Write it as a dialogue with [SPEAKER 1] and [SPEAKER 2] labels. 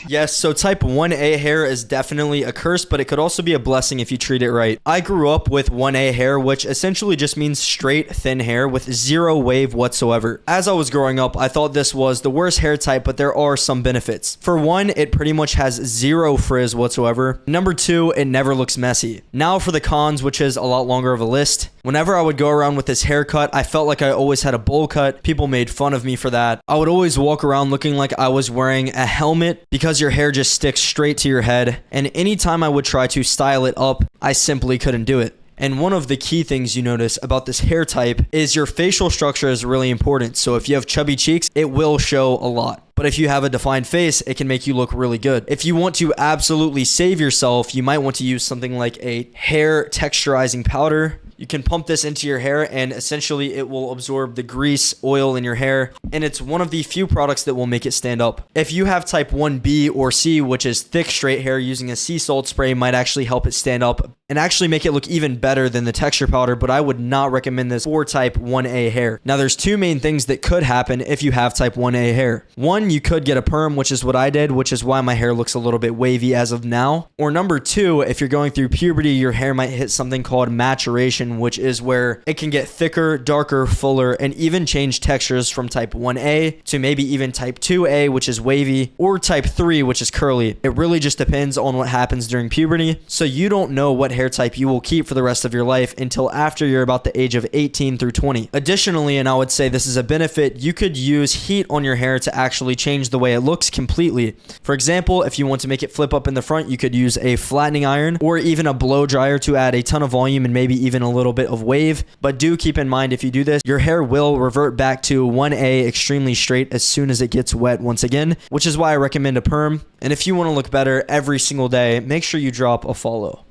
[SPEAKER 1] Yes, so type 1A hair is definitely a curse, but it could also be a blessing if you treat it right. I grew up with 1A hair, which essentially just means straight, thin hair with zero wave whatsoever. As I was growing up, I thought this was the worst hair type, but there are some benefits. For one, it pretty much has zero frizz whatsoever. Number two, it never looks messy. Now for the cons, which is a lot longer of a list. Whenever I would go around with this haircut, I felt like I always had a bowl cut. People made fun of me for that. I would always walk around looking like I was wearing a helmet because your hair just sticks straight to your head. And anytime I would try to style it up, I simply couldn't do it. And one of the key things you notice about this hair type is your facial structure is really important. So if you have chubby cheeks, it will show a lot. But if you have a defined face, it can make you look really good. If you want to absolutely save yourself, you might want to use something like a hair texturizing powder. You can pump this into your hair and essentially it will absorb the grease, oil in your hair. And it's one of the few products that will make it stand up. If you have type 1B or C, which is thick straight hair, using a sea salt spray might actually help it stand up and actually make it look even better than the texture powder, but I would not recommend this for type 1A hair. Now there's two main things that could happen if you have type 1A hair. One, you could get a perm, which is what I did, which is why my hair looks a little bit wavy as of now. Or number two, if you're going through puberty, your hair might hit something called maturation, which is where it can get thicker, darker, fuller, and even change textures from type 1A to maybe even type 2A, which is wavy, or type 3, which is curly. It really just depends on what happens during puberty. So you don't know what hair type you will keep for the rest of your life until after you're about the age of 18 through 20. Additionally, and I would say this is a benefit, you could use heat on your hair to actually change the way it looks completely. For example, if you want to make it flip up in the front, you could use a flattening iron or even a blow dryer to add a ton of volume and maybe even a little bit of wave. But do keep in mind, if you do this, your hair will revert back to 1A extremely straight as soon as it gets wet once again, which is why I recommend a perm. And if you want to look better every single day, make sure you drop a follow.